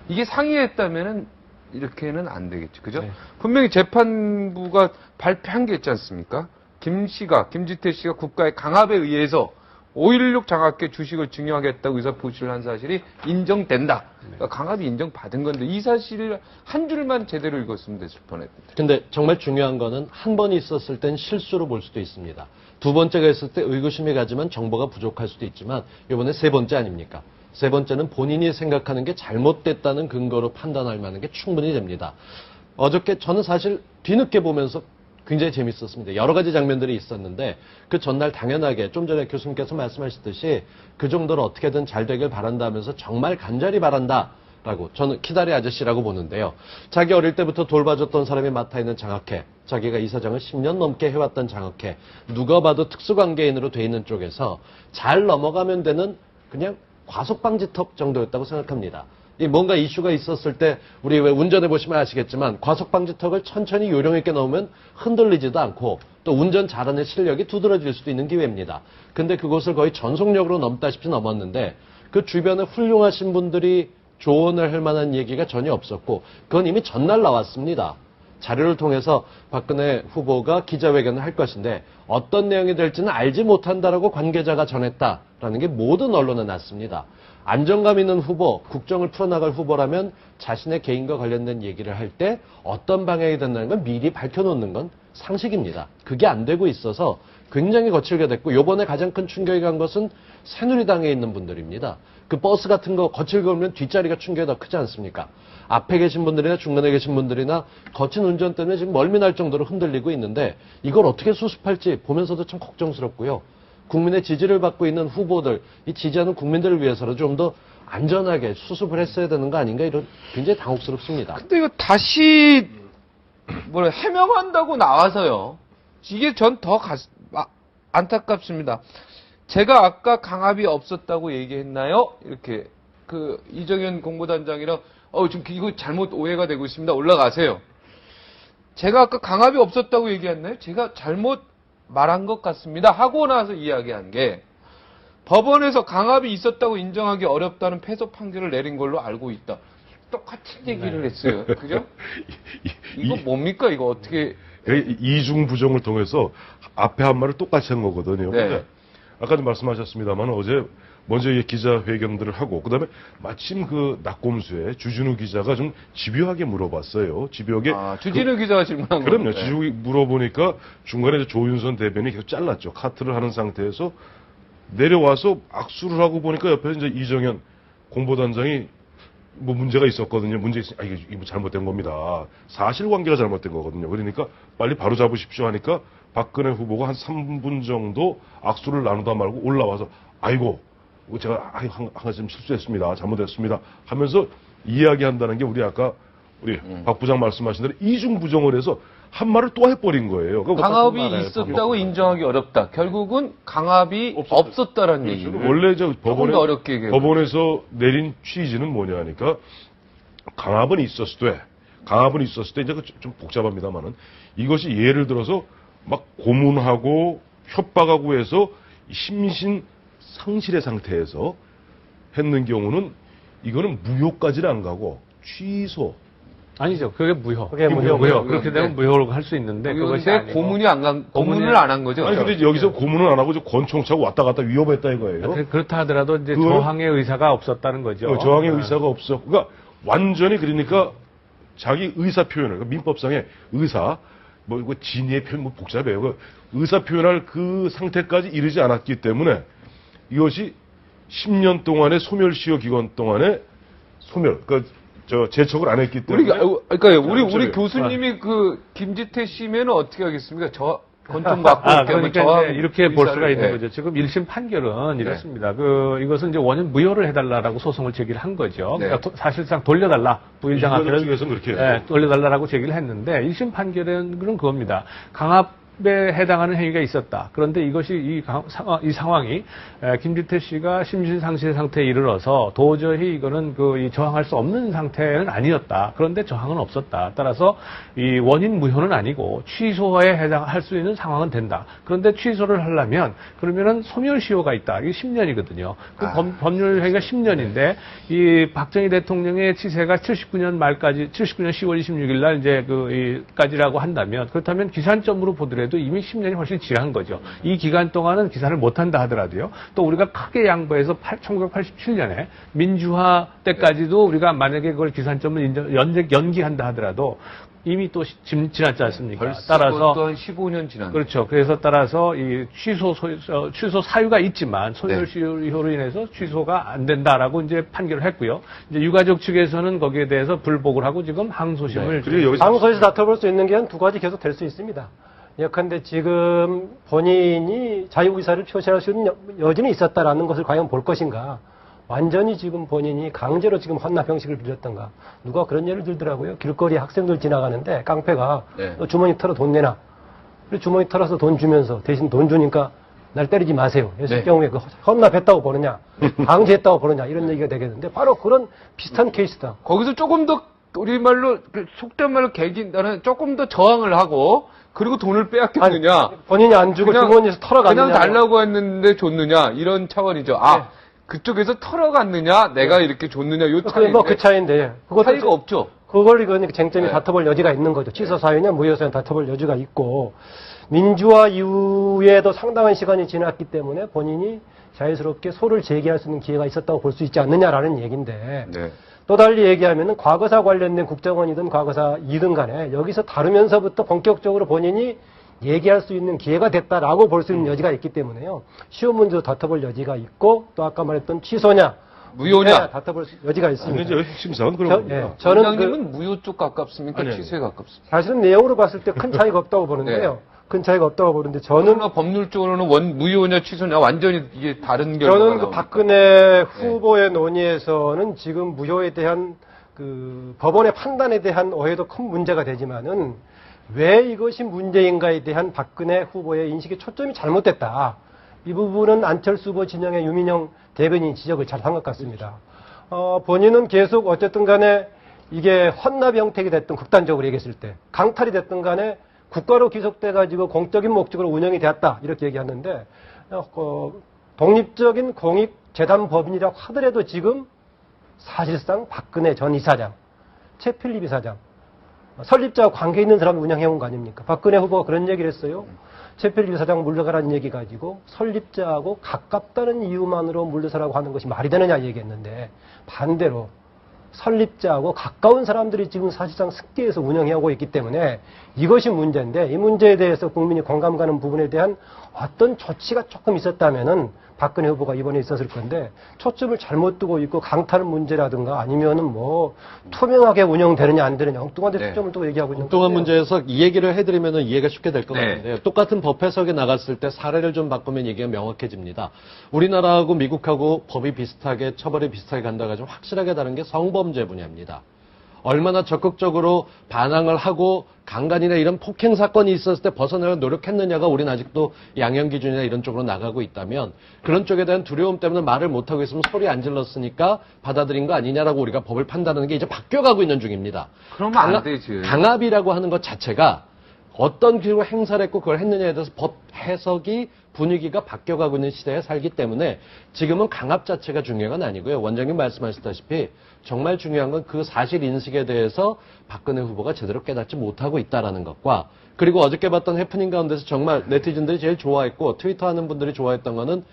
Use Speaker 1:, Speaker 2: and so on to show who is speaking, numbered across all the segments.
Speaker 1: 이게 상이했다면은 이렇게는 안 되겠죠. 그죠?
Speaker 2: 네.
Speaker 1: 분명히 재판부가 발표한 게 있지 않습니까? 김지태 씨가 국가의 강압에 의해서 5.16 장학회 주식을 증여하겠다고 의사표시를 한 사실이 인정된다. 그러니까 강압이 인정받은 건데 이 사실을 한 줄만 제대로 읽었으면 됐을 뻔했는데.
Speaker 2: 근데 정말 중요한 거는 한 번 있었을 땐 실수로 볼 수도 있습니다. 두 번째가 있을 때 의구심이 가지만 정보가 부족할 수도 있지만 이번에 세 번째 아닙니까? 세 번째는 본인이 생각하는 게 잘못됐다는 근거로 판단할 만한 게 충분히 됩니다. 어저께 저는 사실 뒤늦게 보면서 굉장히 재밌었습니다. 여러 가지 장면들이 있었는데 그 전날 당연하게 좀 전에 교수님께서 말씀하셨듯이 그 정도로 어떻게든 잘 되길 바란다면서 정말 간절히 바란다라고 저는 키다리 아저씨라고 보는데요. 자기 어릴 때부터 돌봐줬던 사람이 맡아 있는 장학회, 자기가 이사장을 10년 넘게 해왔던 장학회, 누가 봐도 특수관계인으로 돼 있는 쪽에서 잘 넘어가면 되는 그냥 과속방지턱 정도였다고 생각합니다. 이 뭔가 이슈가 있었을 때 우리 왜 운전해 보시면 아시겠지만 과속방지턱을 천천히 요령 있게 넣으면 흔들리지도 않고 또 운전 잘하는 실력이 두드러질 수도 있는 기회입니다. 근데 그곳을 거의 전속력으로 넘다시피 넘었는데 그 주변에 훌륭하신 분들이 조언을 할 만한 얘기가 전혀 없었고 그건 이미 전날 나왔습니다. 자료를 통해서 박근혜 후보가 기자회견을 할 것인데 어떤 내용이 될지는 알지 못한다라고 관계자가 전했다라는 게 모든 언론에 났습니다. 안정감 있는 후보, 국정을 풀어나갈 후보라면 자신의 개인과 관련된 얘기를 할 때 어떤 방향이 된다는 건 미리 밝혀놓는 건 상식입니다. 그게 안 되고 있어서 굉장히 거칠게 됐고 요번에 가장 큰 충격이 간 것은 새누리당에 있는 분들입니다. 그 버스 같은 거 거칠게 오면 뒷자리가 충격이 더 크지 않습니까? 앞에 계신 분들이나 중간에 계신 분들이나 거친 운전 때문에 지금 멀미날 정도로 흔들리고 있는데 이걸 어떻게 수습할지 보면서도 참 걱정스럽고요. 국민의 지지를 받고 있는 후보들, 이 지지하는 국민들을 위해서는 좀 더 안전하게 수습을 했어야 되는 거 아닌가 이런 굉장히 당혹스럽습니다.
Speaker 1: 근데 이거 다시 해명한다고 나와서요. 이게 전 더 안타깝습니다. 제가 아까 강압이 없었다고 얘기했나요? 이렇게 그 이정현 공보단장이랑 지금 이거 잘못 오해가 되고 있습니다. 올라가세요. 제가 아까 강압이 없었다고 얘기했나요? 제가 잘못 말한 것 같습니다. 하고 나서 이야기한 게 법원에서 강압이 있었다고 인정하기 어렵다는 패소 판결을 내린 걸로 알고 있다. 똑같은 얘기를 했어요. 그죠? 이거 뭡니까? 이거 어떻게.
Speaker 3: 이중 부정을 통해서 앞에 한 말을 똑같이 한 거거든요.
Speaker 1: 네.
Speaker 3: 근데 아까도 말씀하셨습니다만 어제 먼저 기자회견들을 하고 그다음에 마침 그 낙곰수에 주진우 기자가 좀 집요하게 물어봤어요. 집요하게.
Speaker 1: 주진우 기자가 질문한 거예요.
Speaker 3: 그럼요. 집요하게 물어보니까 중간에 이제 조윤선 대변인이 계속 잘랐죠. 카트를 하는 상태에서 내려와서 악수를 하고 보니까 옆에 이제 이정현 공보단장이 뭐 문제가 있었거든요. 이거 잘못된 겁니다. 사실관계가 잘못된 거거든요. 그러니까 빨리 바로 잡으십시오 하니까 박근혜 후보가 한 3분 정도 악수를 나누다 말고 올라와서 아이고 제가 한 가지 좀 실수했습니다. 잘못했습니다. 하면서 이야기한다는 게 우리 아까 박 부장 말씀하신 대로 이중 부정을 해서 한 말을 또 해버린 거예요.
Speaker 1: 강압이 있었다고 인정하기 어렵다. 결국은 강압이 없었다라는 얘기죠.
Speaker 3: 원래 법원에서 내린 취지는 뭐냐 하니까 강압은 있었을 때 이제 좀 복잡합니다만은 이것이 예를 들어서 막 고문하고 협박하고 해서 심신 상실의 상태에서 했는 경우는 이거는 무효까지는 안 가고 취소.
Speaker 4: 아니죠. 그게 무효.
Speaker 2: 무효.
Speaker 4: 그렇게 되면 무효로 할 수 있는데 그것이
Speaker 1: 고문을 안 한 거죠.
Speaker 3: 아니 근데 여기서 고문을 안 하고 권총 차고 왔다 갔다 위협했다 이거예요.
Speaker 4: 그렇다 하더라도 이제 저항의 의사가 없었다는 거죠.
Speaker 3: 저항의 의사가 없어. 그러니까 완전히 그러니까 자기 의사 표현을 그러니까 민법상의 의사 뭐 이거 진의의 표현 뭐 복잡해요. 그 의사 표현할 그 상태까지 이르지 않았기 때문에 이것이 10년 동안의 소멸시효 기간 동안에 재척을 안 했기 때문에.
Speaker 1: 우리 교수님이 그 김지태 씨면은 어떻게 하겠습니까? 권총 받고
Speaker 4: 그러니까 이렇게 볼 수가 있는 거죠. 지금 1심 판결은 이렇습니다. 이것은 이제 원인 무효를 해달라라고 소송을 제기를 한 거죠. 그러니까 사실상 돌려달라. 부인장학회를
Speaker 3: 그렇게
Speaker 4: 돌려달라라고 제기를 했는데 1심 판결은 그건 그겁니다. 강압 해당하는 행위가 있었다. 그런데 이것이 이 상황이 김기태 씨가 심신상실 상태에 이르러서 도저히 이거는 이 저항할 수 없는 상태는 아니었다. 그런데 저항은 없었다. 따라서 이 원인 무효는 아니고 취소에 해당할 수 있는 상황은 된다. 그런데 취소를 하려면 그러면은 소멸시효가 있다. 이게 10년이거든요. 그 법률 행위가 10년인데 이 박정희 대통령의 치세가 79년 말까지 79년 10월 26일 날 이제 까지라고 한다면 그렇다면 기산점으로 보더라도 이미 10년이 훨씬 지난 거죠. 이 기간 동안은 기산을 못 한다 하더라도요. 또 우리가 크게 양보해서 1987년에 민주화 때까지도 우리가 만약에 그걸 기산점을 연기한다 하더라도 이미 또 지났지 않습니까?
Speaker 1: 따라서 또 한 15년 지난.
Speaker 4: 그렇죠. 그래서 따라서 이 취소 사유가 있지만 소멸시효로 인해서 취소가 안 된다라고 이제 판결을 했고요. 이제 유가족 측에서는 거기에 대해서 불복을 하고 지금 항소심을
Speaker 5: 항소에서 다퉈볼 수 있는 게 한 두 가지 계속 될 수 있습니다. 예컨대 지금 본인이 자유의사를 표시할 수 있는 여지는 있었다라는 것을 과연 볼 것인가. 완전히 지금 본인이 강제로 지금 헌납 형식을 빌렸던가. 누가 그런 예를 들더라고요. 길거리 학생들 지나가는데 깡패가 너 주머니 털어 돈 내놔. 그리고 주머니 털어서 돈 주면서 대신 돈 주니까 날 때리지 마세요. 했을 경우에 그 헌납했다고 보느냐, 강제했다고 보느냐 이런 얘기가 되겠는데 바로 그런 비슷한 케이스다.
Speaker 1: 거기서 조금 더 우리말로 속된 말로 개긴다는 조금 더 저항을 하고 그리고 돈을 빼앗겼느냐.
Speaker 5: 아니, 본인이 안 주고 주머니에서 털어갔느냐.
Speaker 1: 그냥 달라고 했는데 줬느냐 이런 차원이죠. 그쪽에서 털어갔느냐, 내가 이렇게 줬느냐, 요 차이.
Speaker 5: 그 차이인데. 그것도
Speaker 1: 차이가 없죠.
Speaker 5: 그걸 이건 쟁점이 다퉈볼 여지가 있는 거죠. 취소 사유냐, 무효 사유냐 다퉈볼 여지가 있고, 민주화 이후에도 상당한 시간이 지났기 때문에 본인이 자유스럽게 소를 제기할 수 있는 기회가 있었다고 볼 수 있지 않느냐라는 얘기인데, 또 달리 얘기하면은 과거사 관련된 국정원이든 과거사이든 간에 여기서 다루면서부터 본격적으로 본인이 얘기할 수 있는 기회가 됐다라고 볼 수 있는 여지가 있기 때문에요. 시험 문제도 다퉈볼 여지가 있고 또 아까 말했던 취소냐
Speaker 1: 무효냐
Speaker 5: 다퉈볼 여지가 있습니다.
Speaker 3: 이제 핵심사항은 그런 겁니다.
Speaker 1: 저는 원장님은 무효 쪽 가깝습니까? 취소에 가깝습니까?
Speaker 5: 사실은 내용으로 봤을 때 큰 차이가 없다고 보는데요. 큰 차이가 없다고 보는데 저는
Speaker 1: 법률적으로는 무효냐 취소냐 완전히 이게 다른 결과가
Speaker 5: 저는 그 박근혜 후보의 논의에서는 지금 무효에 대한 그 법원의 판단에 대한 오해도 큰 문제가 되지만은 왜 이것이 문제인가에 대한 박근혜 후보의 인식의 초점이 잘못됐다. 이 부분은 안철수 후보 진영의 유민영 대변인이 지적을 잘 한 것 같습니다. 본인은 계속 어쨌든 간에 이게 헌납 형태가 됐든 극단적으로 얘기했을 때 강탈이 됐든 간에 국가로 귀속돼가지고 공적인 목적으로 운영이 되었다. 이렇게 얘기하는데 독립적인 공익재단법인이라고 하더라도 지금 사실상 박근혜 전 이사장, 최필립 이사장, 설립자와 관계 있는 사람이 운영해온 거 아닙니까? 박근혜 후보가 그런 얘기를 했어요. 최필립 이사장 물러가라는 얘기 가지고 설립자하고 가깝다는 이유만으로 물러서라고 하는 것이 말이 되느냐 얘기했는데 반대로 설립자하고 가까운 사람들이 지금 사실상 습기에서 운영해오고 있기 때문에 이것이 문제인데 이 문제에 대해서 국민이 공감 가는 부분에 대한 어떤 조치가 조금 있었다면은 박근혜 후보가 이번에 있었을 건데 초점을 잘못 두고 있고 강탈 문제라든가 아니면은 뭐 투명하게 운영되느냐 안 되느냐 엉뚱한 데 초점을 두고 얘기하고 있는
Speaker 2: 엉뚱한 문제에서 이 얘기를 해드리면은 이해가 쉽게 될 것 같은데요. 똑같은 법 해석에 나갔을 때 사례를 좀 바꾸면 얘기가 명확해집니다. 우리나라하고 미국하고 법이 비슷하게 처벌이 비슷하게 간다가 좀 확실하게 다른 게 성범죄 분야입니다. 얼마나 적극적으로 반항을 하고 강간이나 이런 폭행 사건이 있었을 때 벗어나려 노력했느냐가 우리는 아직도 양형 기준이나 이런 쪽으로 나가고 있다면 그런 쪽에 대한 두려움 때문에 말을 못하고 있으면 소리 안 질렀으니까 받아들인 거 아니냐라고 우리가 법을 판단하는 게 이제 바뀌어가고 있는 중입니다.
Speaker 1: 그러면 안 되지.
Speaker 2: 강압이라고 하는 것 자체가 어떤 기로 행사를 했고 그걸 했느냐에 대해서 법 해석이 분위기가 바뀌어가고 있는 시대에 살기 때문에 지금은 강압 자체가 중요한 건 아니고요. 원장님 말씀하셨다시피 정말 중요한 건 그 사실 인식에 대해서 박근혜 후보가 제대로 깨닫지 못하고 있다라는 것과 그리고 어저께 봤던 해프닝 가운데서 정말 네티즌들이 제일 좋아했고 트위터하는 분들이 좋아했던 거는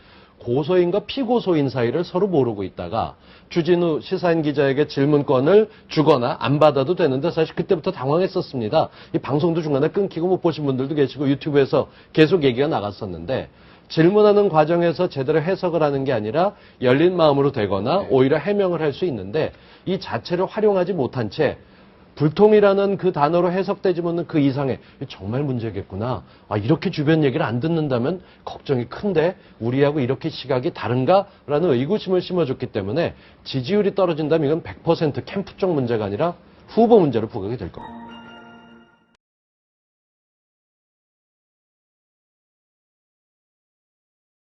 Speaker 2: 고소인과 피고소인 사이를 서로 모르고 있다가 주진우 시사인 기자에게 질문권을 주거나 안 받아도 되는데 사실 그때부터 당황했었습니다. 이 방송도 중간에 끊기고 못 보신 분들도 계시고 유튜브에서 계속 얘기가 나갔었는데 질문하는 과정에서 제대로 해석을 하는 게 아니라 열린 마음으로 되거나 오히려 해명을 할 수 있는데 이 자체를 활용하지 못한 채 불통이라는 그 단어로 해석되지 못하는 그 이상의 정말 문제겠구나. 이렇게 주변 얘기를 안 듣는다면 걱정이 큰데 우리하고 이렇게 시각이 다른가라는 의구심을 심어줬기 때문에 지지율이 떨어진다면 이건 100% 캠프 쪽 문제가 아니라 후보 문제로 부각이 될 겁니다.